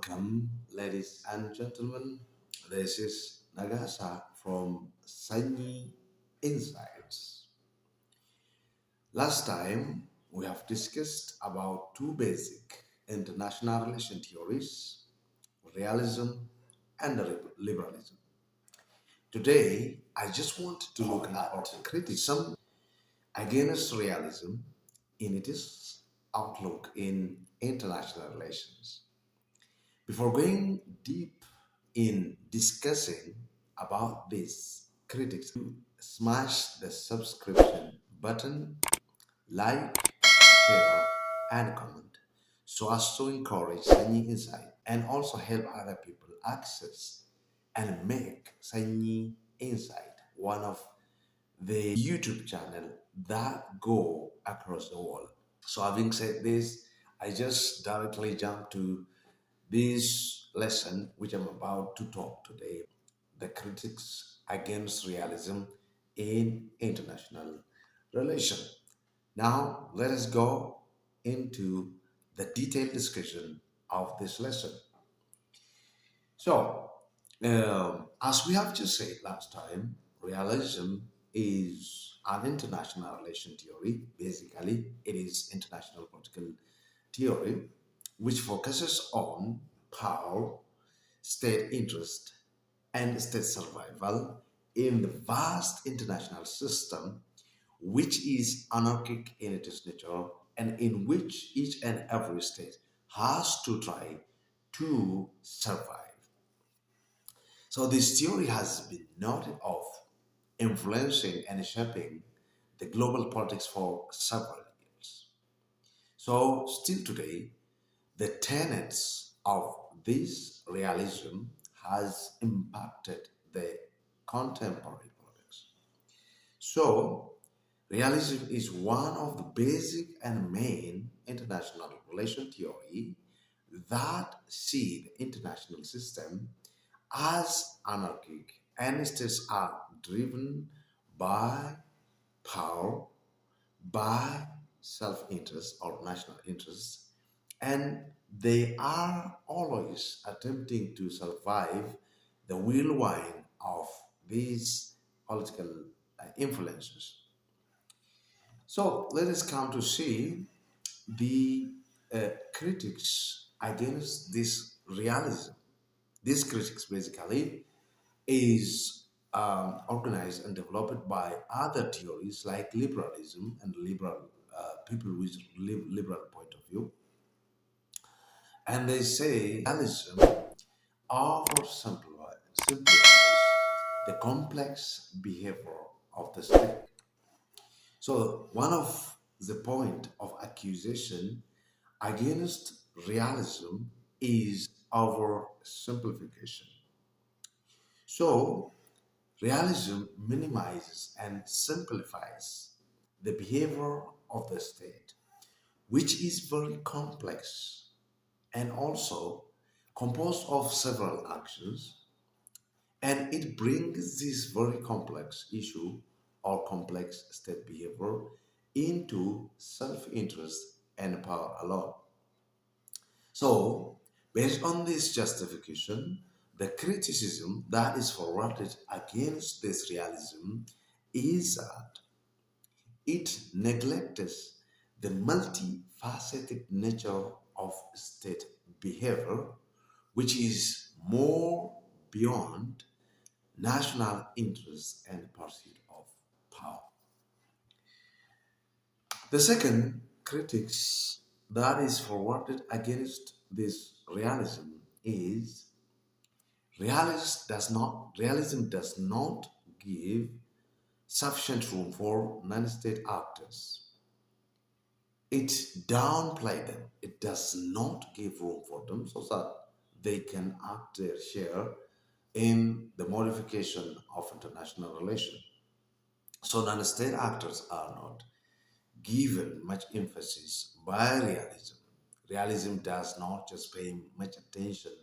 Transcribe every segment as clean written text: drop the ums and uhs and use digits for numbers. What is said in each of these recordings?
Welcome, ladies and gentlemen. This is Nagasa from Sunny Insights. Last time, we have discussed about two basic international relation theories, realism and liberalism. Today, I just want to look at criticism against realism in its outlook in international relations. Before going deep in discussing about this, critics smash the subscription button, like, share, and comment so as to encourage Sanyi Insight and also help other people access and make Sanyi Insight one of the YouTube channel that go across the world. So having said this, I just directly jump to this lesson which I'm about to talk today, the critics against realism in international relation. Now let us go into the detailed discussion of this lesson. So, as we have just said last time, realism is an international relation theory. Basically, it is international political theory which focuses on power, state interest, and state survival in the vast international system, which is anarchic in its nature and in which each and every state has to try to survive. So this theory has been noted of influencing and shaping the global politics for several years. So still today, the tenets of this realism has impacted the contemporary politics. So realism is one of the basic and main international relation theory that see the international system as anarchic and states are driven by power, by self-interest or national interest, and they are always attempting to survive the whirlwind of these political influences. So let us come to see the critics against this realism. These critics basically is organized and developed by other theories like liberalism and liberal people with liberal point of view. And they say realism simplifies the complex behavior of the state. So one of the point of accusation against realism is oversimplification. So realism minimizes and simplifies the behavior of the state, which is very complex and also composed of several actions, and it brings this very complex issue or complex state behavior into self-interest and power alone. So, based on this justification, the criticism that is forwarded against this realism is that it neglects the multifaceted nature of state behavior, which is more beyond national interest and pursuit of power. The second critics that is forwarded against this realism is realism does not give sufficient room for non-state actors. It downplay them. It does not give room for them so that they can act their share in the modification of international relations. So non-state actors are not given much emphasis by realism. Realism does not just pay much attention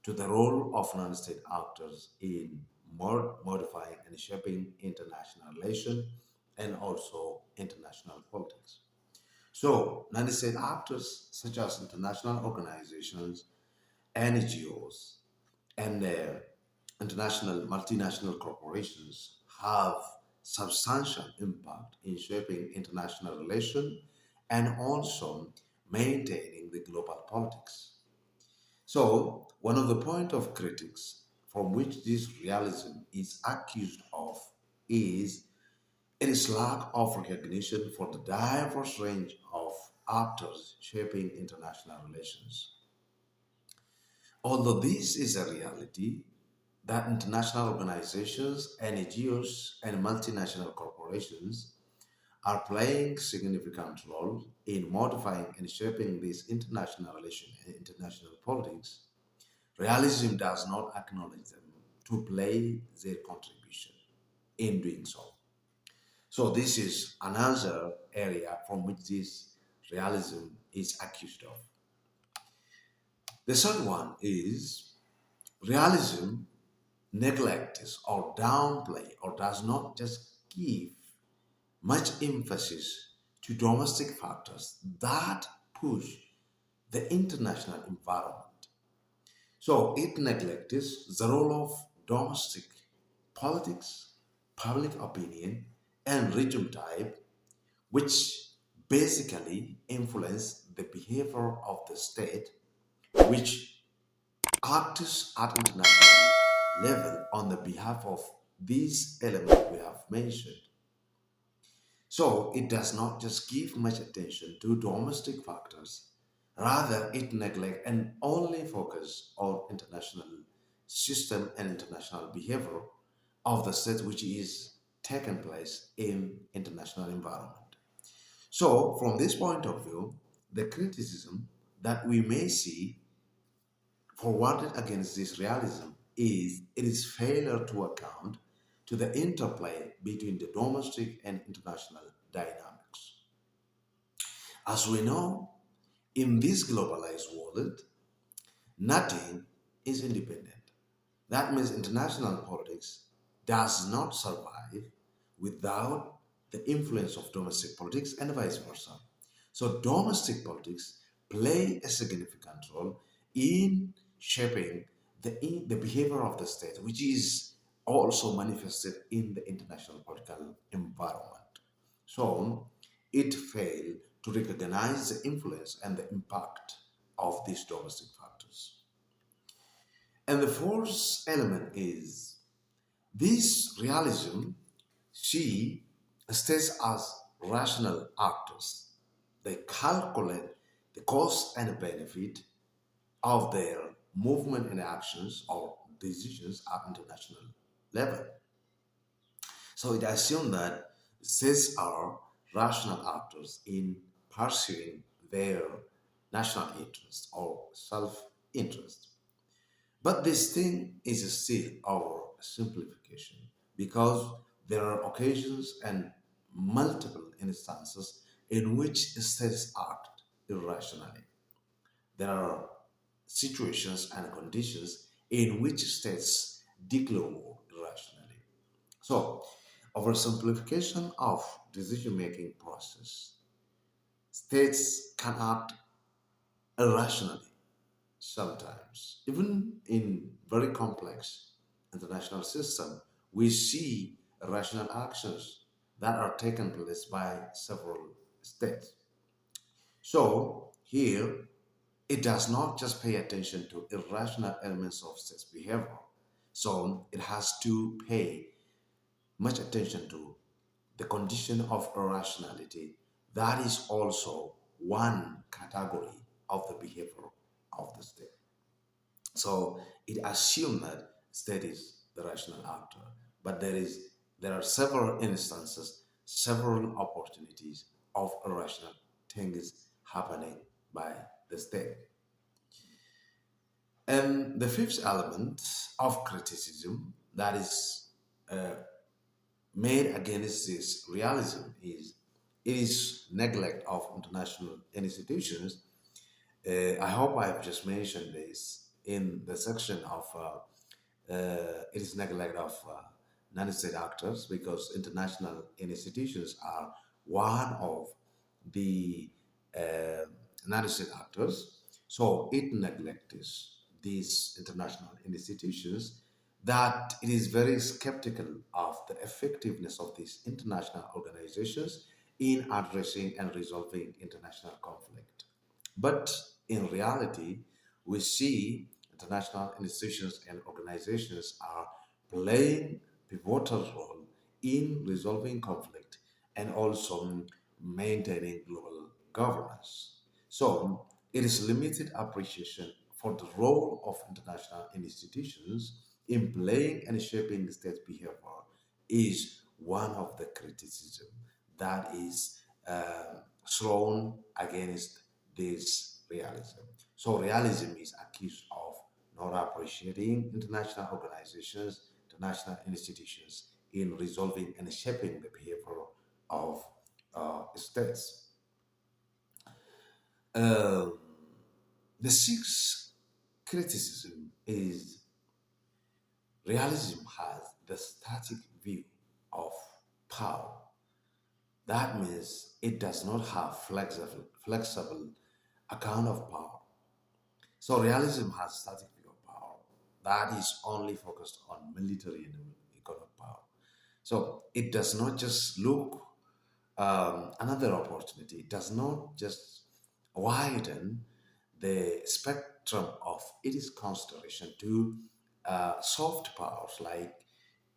to the role of non-state actors in modifying and shaping international relations and also international politics. So, non-state actors such as international organizations NGOs, and international multinational corporations have substantial impact in shaping international relations and also maintaining the global politics. So, one of the point of critics from which this realism is accused of is its lack of recognition for the diverse range of actors shaping international relations. Although this is a reality that international organizations, NGOs, and multinational corporations are playing significant role in modifying and shaping this international relation and international politics, realism does not acknowledge them to play their contribution in doing so. So this is another area from which this realism is accused of. The third one is realism neglects or downplay or does not just give much emphasis to domestic factors that push the international environment. So it neglects the role of domestic politics, public opinion, and regime type, which basically influence the behavior of the state, which acts at international level on the behalf of these elements we have mentioned. So it does not just give much attention to domestic factors, rather it neglect and only focus on international system and international behavior of the state which is taken place in international environment. So from this point of view, the criticism that we may see forwarded against this realism is its failure to account to the interplay between the domestic and international dynamics. As we know, in this globalized world, nothing is independent. That means international politics does not survive without the influence of domestic politics and vice versa. So, domestic politics play a significant role in shaping the behavior of the state, which is also manifested in the international political environment. So, it failed to recognize the influence and the impact of these domestic factors. And the fourth element is this realism, she stays as rational actors. They calculate the cost and benefit of their movement and actions or decisions at international level. So it assumes that these are rational actors in pursuing their national interest or self-interest. But this thing is still our simplification because there are occasions and multiple instances in which states act irrationally. There are situations and conditions in which states declare war irrationally. So, oversimplification of decision-making process, states can act irrationally sometimes. Even in very complex international system, we see irrational actions that are taken place by several states. So here, it does not just pay attention to irrational elements of state's behavior. So it has to pay much attention to the condition of irrationality. That is also one category of the behavior of the state. So it assumes that state is the rational actor, but there are several instances, several opportunities of irrational things happening by the state. And the fifth element of criticism that is made against this realism is it is neglect of international institutions. I hope I've just mentioned this in the section of it is neglect of non-state actors because international institutions are one of the non-state actors. So it neglects these international institutions that it is very skeptical of the effectiveness of these international organizations in addressing and resolving international conflict. But in reality, we see international institutions and organizations are playing pivotal role in resolving conflict and also maintaining global governance. So it is limited appreciation for the role of international institutions in playing and shaping the state's behavior is one of the criticism that is thrown against this realism. So realism is accused of not appreciating international organizations, international institutions in resolving and shaping the behavior of states. Um, the sixth criticism is realism has the static view of power. That means it does not have flexible account of power. So realism has static view of power that is only focused on military and economic power. So it does not just look another opportunity. It does not just widen the spectrum of its consideration to soft powers like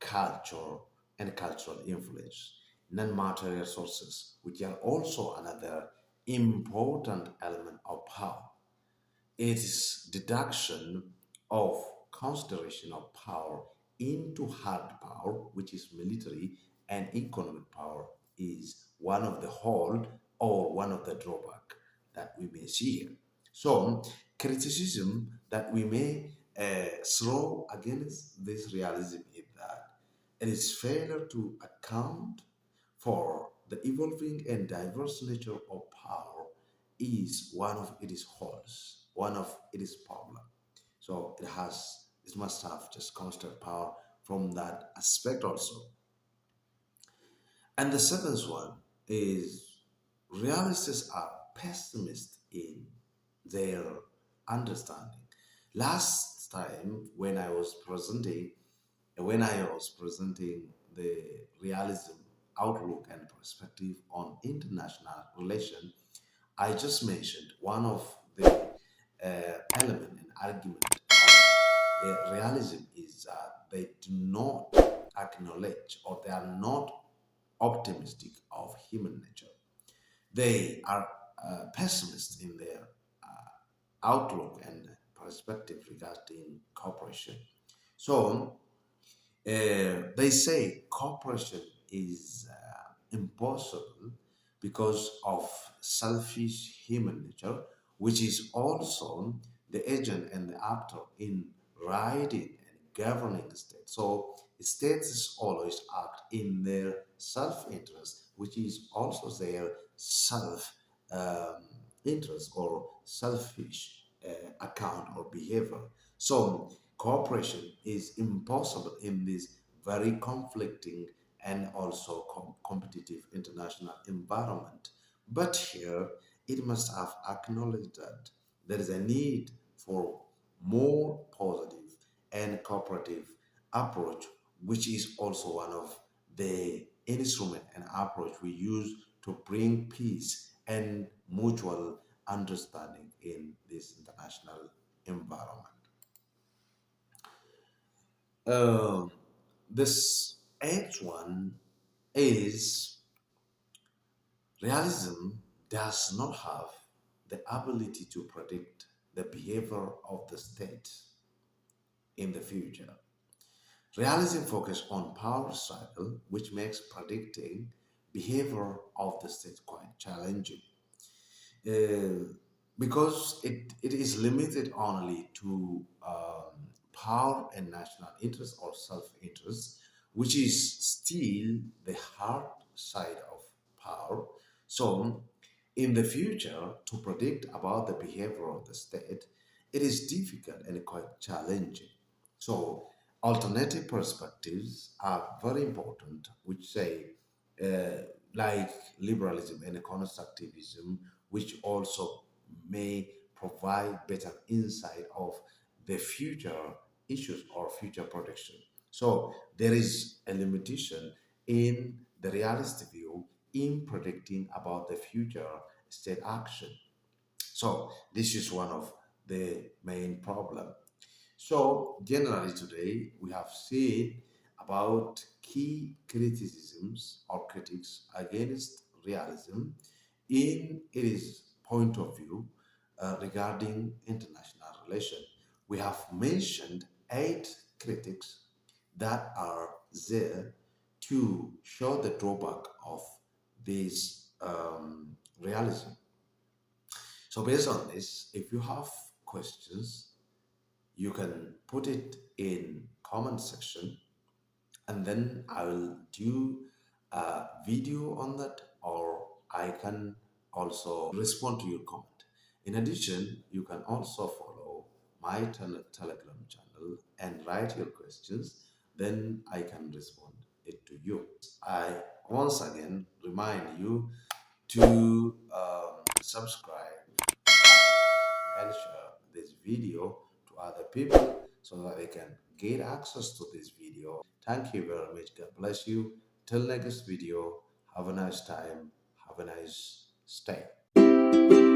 culture and cultural influence, non-material sources, which are also another important element of power. Its deduction of consideration of power into hard power, which is military and economic power, is one of the hold or one of the drawback that we may see here. So, criticism that we may throw against this realism is that it is failure to account for the evolving and diverse nature of power is one of its holes, one of its problem. So it must have just constant power from that aspect also. And the seventh one is realists are pessimist in their understanding. Last time when I was presenting the realism outlook and perspective on international relation, I just mentioned one of the element and argument of realism is that they do not acknowledge or they are not optimistic of human nature. They are pessimists in their outlook and perspective regarding cooperation. So they say cooperation is impossible because of selfish human nature, which is also the agent and the actor in riding and governing the state. So states always act in their self-interest, which is also their self um, interest or selfish account or behavior. So cooperation is impossible in this very conflicting and also competitive international environment. But here, it must have acknowledged that there is a need for more positive and cooperative approach, which is also one of the instrument and approach we use to bring peace and mutual understanding in this international environment. Um, this eighth one is realism does not have the ability to predict the behavior of the state in the future. Realism focuses on power cycle, which makes predicting behavior of the state quite challenging. uh, because it is limited only to power and national interest or self-interest, which is still the hard side of power. So, in the future, to predict about the behavior of the state, it is difficult and quite challenging. So, alternative perspectives are very important, which say, uh, like liberalism and constructivism, which also may provide better insight of the future issues or future protection. So there is a limitation in the realistic view in predicting about the future state action. So this is one of the main problem. So generally today we have seen about key criticisms or critics against realism in its point of view regarding international relations. We have mentioned eight critics that are there to show the drawback of this realism. So based on this, if you have questions, you can put it in comment section, and then I will do a video on that, or I can also respond to your comment. In addition, you can also follow my Telegram channel and write your questions, then I can respond it to you. I once again remind you to subscribe and share this video to other people so that they can gain access to this video. Thank you very much. God bless you. Till next video, have a nice time. Have a nice stay.